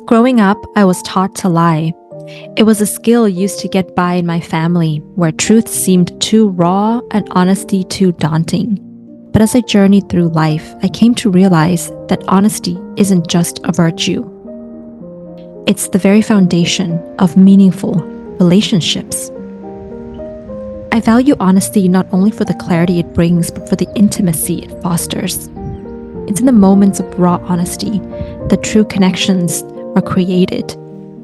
Growing up, I was taught to lie. It was a skill used to get by in my family, where truth seemed too raw and honesty too daunting. But as I journeyed through life, I came to realize that honesty isn't just a virtue. It's the very foundation of meaningful relationships. I value honesty not only for the clarity it brings, but for the intimacy it fosters. It's in the moments of raw honesty that true connections are created,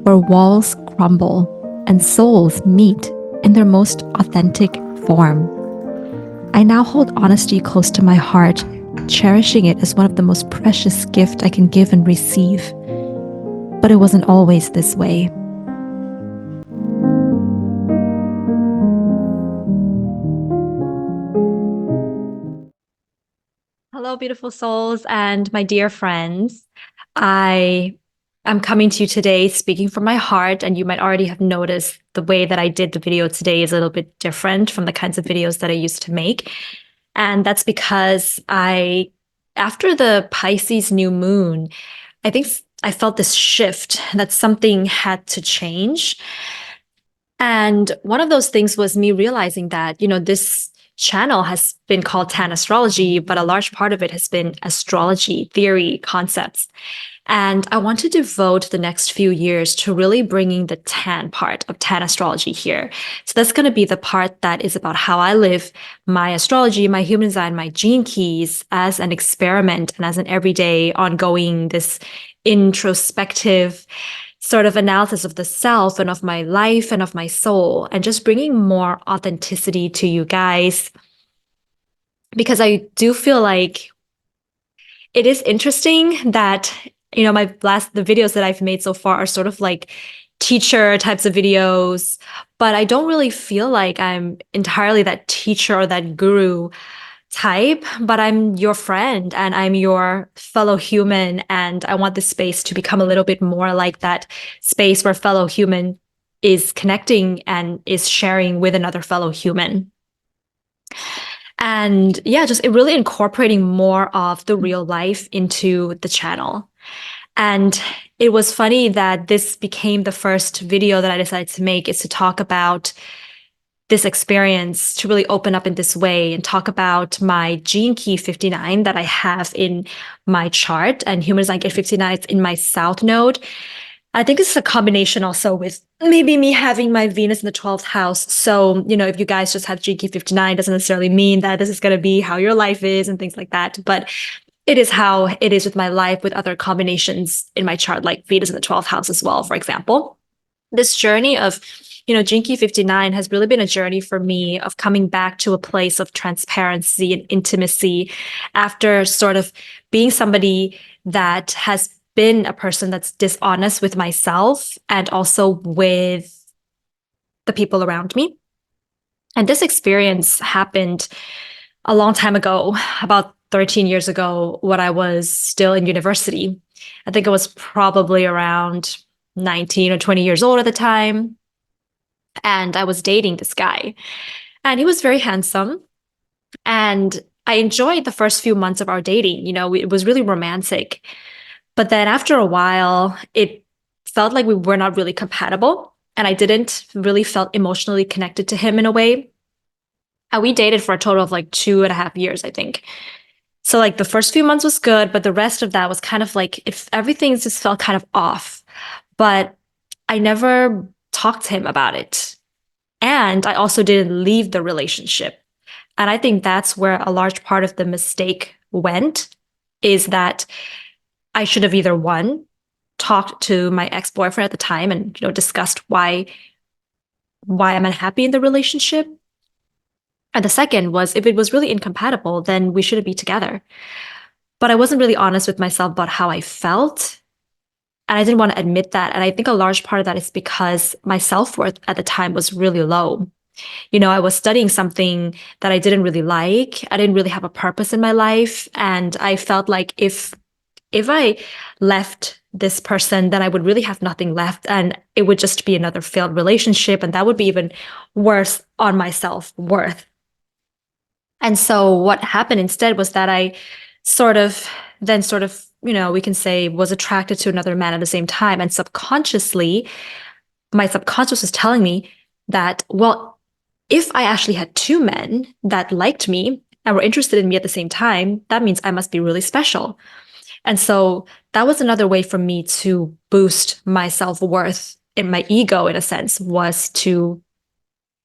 where walls crumble and souls meet in their most authentic form. I now hold honesty close to my heart, cherishing it as one of the most precious gifts I can give and receive. But it wasn't always this way. Hello, beautiful souls and my dear friends. I am coming to you today speaking from my heart, and you might already have noticed the way that I did the video today is a little bit different from the kinds of videos that I used to make. And that's because after the Pisces new moon, I think I felt this shift that something had to change. And one of those things was me realizing that, this channel has been called Tan Astrology, but a large part of it has been astrology, theory, concepts. And I want to devote the next few years to really bringing the Tan part of Tan Astrology here. So that's going to be the part that is about how I live my astrology, my human design, my gene keys as an experiment and as an everyday ongoing, this introspective sort of analysis of the self and of my life and of my soul, and just bringing more authenticity to you guys. Because I do feel like it is interesting that, the videos that I've made so far are sort of like teacher types of videos, but I don't really feel like I'm entirely that teacher or that guru type, but I'm your friend and I'm your fellow human. And I want this space to become a little bit more like that space where fellow human is connecting and is sharing with another fellow human. And yeah, just really incorporating more of the real life into the channel. And it was funny that this became the first video that I decided to make, is to talk about this experience, to really open up in this way and talk about my gene key 59 that I have in my chart, and human design gate 59 is in my south node. I think this is a combination also with maybe me having my Venus in the 12th house. So, if you guys just have gene key 59, doesn't necessarily mean that this is going to be how your life is and things like that. But it is how it is with my life, with other combinations in my chart, like Venus in the 12th house as well, for example. This journey of Gene Key 59 has really been a journey for me of coming back to a place of transparency and intimacy after sort of being somebody that has been a person that's dishonest with myself and also with the people around me. And this experience happened a long time ago, about 13 years ago, when I was still in university. I think I was probably around 19 or 20 years old at the time. And I was dating this guy, and he was very handsome. And I enjoyed the first few months of our dating. It was really romantic. But then after a while, it felt like we were not really compatible. And I didn't really felt emotionally connected to him in a way. And we dated for a total of like 2.5 years, I think. So like the first few months was good, but the rest of that was kind of like, if everything just felt kind of off. But I never talked to him about it. And I also didn't leave the relationship. And I think that's where a large part of the mistake went, is that I should have either, one, talked to my ex-boyfriend at the time and, discussed why I'm unhappy in the relationship. And the second was, if it was really incompatible, then we shouldn't be together. But I wasn't really honest with myself about how I felt. And I didn't want to admit that. And I think a large part of that is because my self-worth at the time was really low. I was studying something that I didn't really like. I didn't really have a purpose in my life. And I felt like if I left this person, then I would really have nothing left. And it would just be another failed relationship. And that would be even worse on my self-worth. And so what happened instead was that I sort of we can say was attracted to another man at the same time. And subconsciously, my subconscious was telling me that, well, if I actually had two men that liked me and were interested in me at the same time, that means I must be really special. And so that was another way for me to boost my self-worth in my ego, in a sense, was to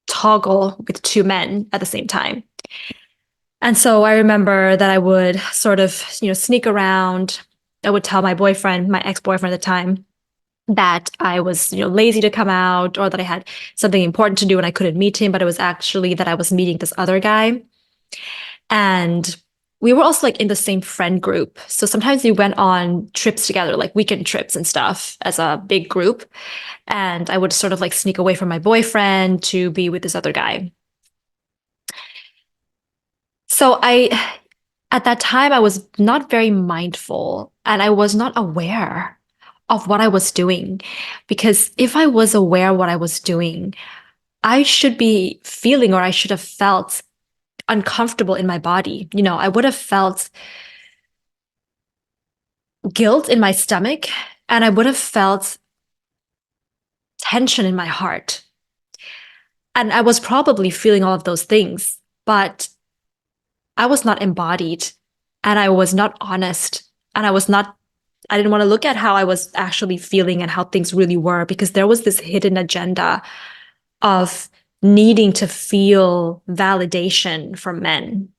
toggle with two men at the same time. And so I remember that I would sort of, sneak around. I would tell my boyfriend, my ex-boyfriend at the time, that I was, lazy to come out or that I had something important to do and I couldn't meet him, but it was actually that I was meeting this other guy. And we were also like in the same friend group. So sometimes we went on trips together, like weekend trips and stuff as a big group. And I would sort of like sneak away from my boyfriend to be with this other guy. So at that time, I was not very mindful and I was not aware of what I was doing. Because if I was aware what I was doing, I should be feeling or I should have felt uncomfortable in my body. I would have felt guilt in my stomach and I would have felt tension in my heart. And I was probably feeling all of those things, but I was not embodied and I was not honest and I didn't want to look at how I was actually feeling and how things really were because there was this hidden agenda of needing to feel validation from men.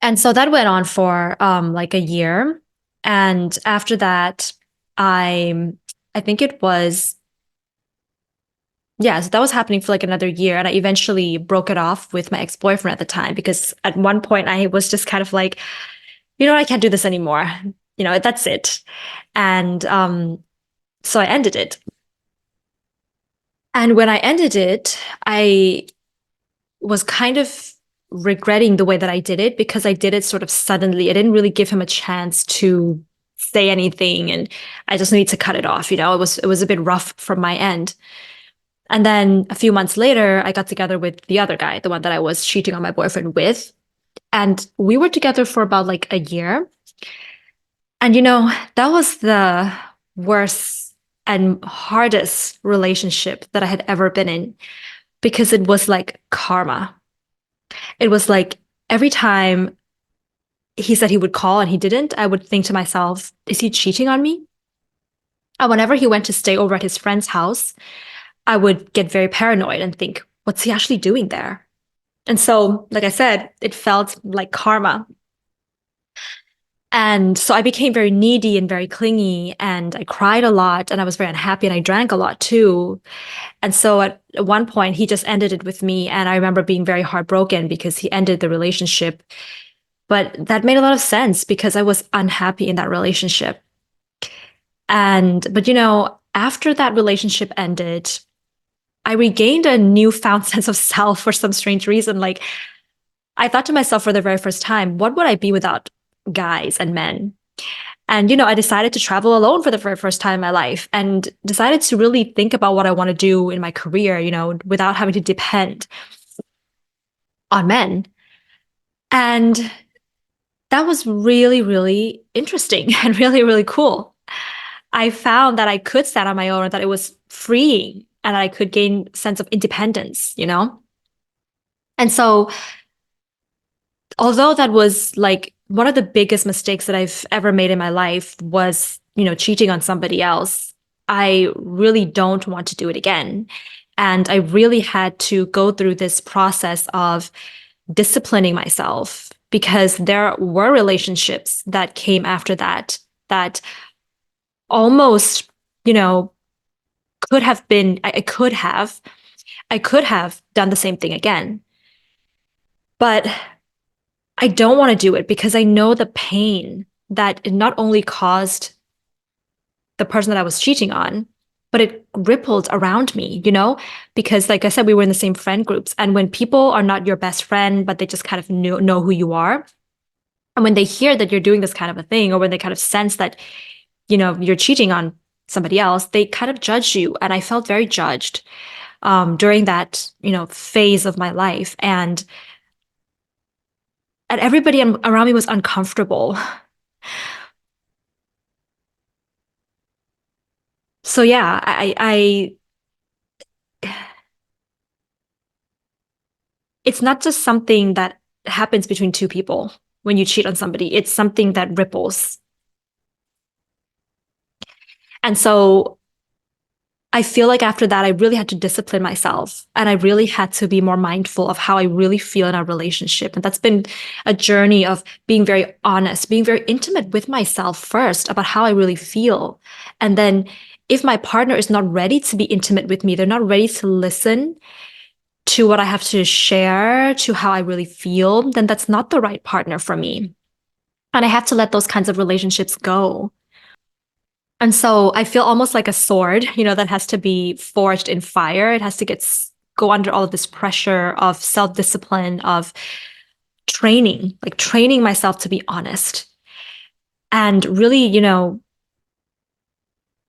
And so that went on for like a year. And after that, I think it was, yeah, so that was happening for like another year. And I eventually broke it off with my ex-boyfriend at the time because at one point I was just kind of like, I can't do this anymore. That's it. And so I ended it. And when I ended it, I was kind of regretting the way that I did it because I did it sort of suddenly. I didn't really give him a chance to say anything and I just needed to cut it off. It was a bit rough from my end. And then a few months later, I got together with the other guy, the one that I was cheating on my boyfriend with. And we were together for about like a year. And that was the worst and hardest relationship that I had ever been in because it was like karma. It was like every time he said he would call and he didn't, I would think to myself, is he cheating on me? And whenever he went to stay over at his friend's house, I would get very paranoid and think, what's he actually doing there? And so, like I said, it felt like karma. And so I became very needy and very clingy, and I cried a lot, and I was very unhappy, and I drank a lot too. And so at one point, he just ended it with me, and I remember being very heartbroken because he ended the relationship. But that made a lot of sense because I was unhappy in that relationship. But after that relationship ended, I regained a newfound sense of self for some strange reason. Like I thought to myself for the very first time, what would I be without guys and men? And, I decided to travel alone for the very first time in my life and decided to really think about what I want to do in my career, without having to depend on men. And that was really, really interesting and really, really cool. I found that I could stand on my own and that it was freeing and I could gain sense of independence. And so although that was like one of the biggest mistakes that I've ever made in my life was, cheating on somebody else, I really don't want to do it again. And I really had to go through this process of disciplining myself because there were relationships that came after that almost, you know, could have been, I could have done the same thing again. But I don't want to do it because I know the pain that it not only caused the person that I was cheating on, but it rippled around me, because like I said, we were in the same friend groups. And when people are not your best friend, but they just kind of know who you are, and when they hear that you're doing this kind of a thing, or when they kind of sense that, you're cheating on somebody else, they kind of judge you. And I felt very judged during that, phase of my life. And everybody around me was uncomfortable. So yeah, it's not just something that happens between two people when you cheat on somebody. It's something that ripples. And so I feel like after that, I really had to discipline myself and I really had to be more mindful of how I really feel in our relationship. And that's been a journey of being very honest, being very intimate with myself first about how I really feel. And then if my partner is not ready to be intimate with me, they're not ready to listen to what I have to share, to how I really feel, then that's not the right partner for me. And I have to let those kinds of relationships go. And so I feel almost like a sword, that has to be forged in fire. It has to go under all of this pressure of self-discipline, of training, like training myself to be honest. And really,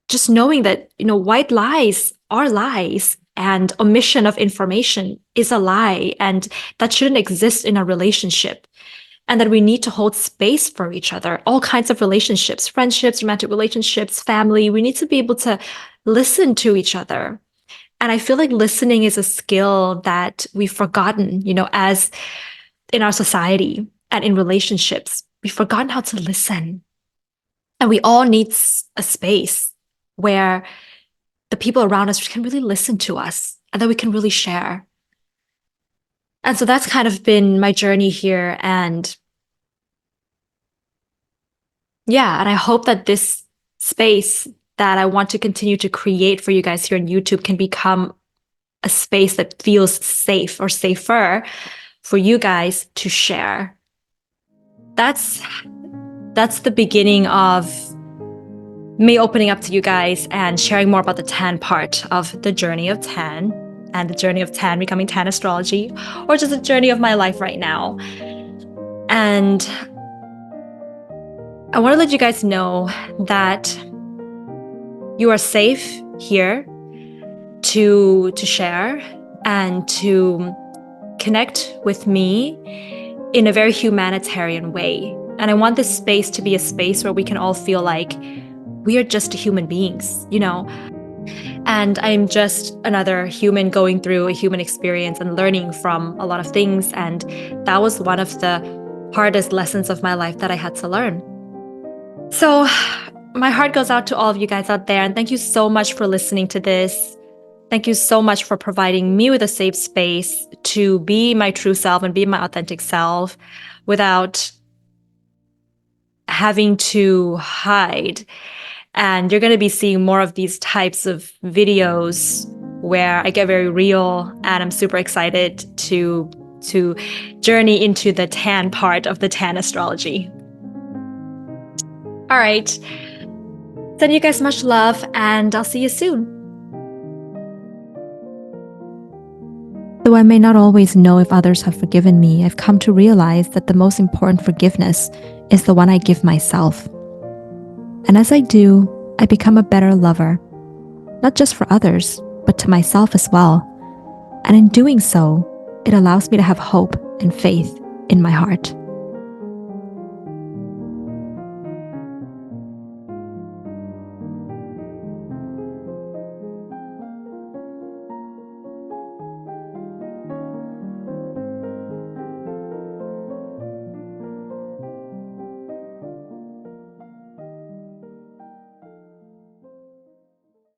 just knowing that, white lies are lies and omission of information is a lie and that shouldn't exist in a relationship. And that we need to hold space for each other, all kinds of relationships, friendships, romantic relationships, family. We need to be able to listen to each other. And I feel like listening is a skill that we've forgotten, as in our society and in relationships. We've forgotten how to listen. And we all need a space where the people around us can really listen to us and that we can really share. And so that's kind of been my journey here. And yeah, and I hope that this space that I want to continue to create for you guys here on YouTube can become a space that feels safe or safer for you guys to share. That's the beginning of me opening up to you guys and sharing more about the Tan part of the journey of Tan and the journey of Tan becoming Tan Astrology, or just the journey of my life right now. And I want to let you guys know that you are safe here to share and to connect with me in a very humanitarian way. And I want this space to be a space where we can all feel like we are just human beings, and I'm just another human going through a human experience and learning from a lot of things. And that was one of the hardest lessons of my life that I had to learn. So my heart goes out to all of you guys out there. And thank you so much for listening to this. Thank you so much for providing me with a safe space to be my true self and be my authentic self without having to hide. And you're going to be seeing more of these types of videos where I get very real, and I'm super excited to journey into the Tan part of the Tan astrology. All right. Send you guys much love, and I'll see you soon. Though I may not always know if others have forgiven me, I've come to realize that the most important forgiveness is the one I give myself. And as I do, I become a better lover, not just for others, but to myself as well. And in doing so, it allows me to have hope and faith in my heart.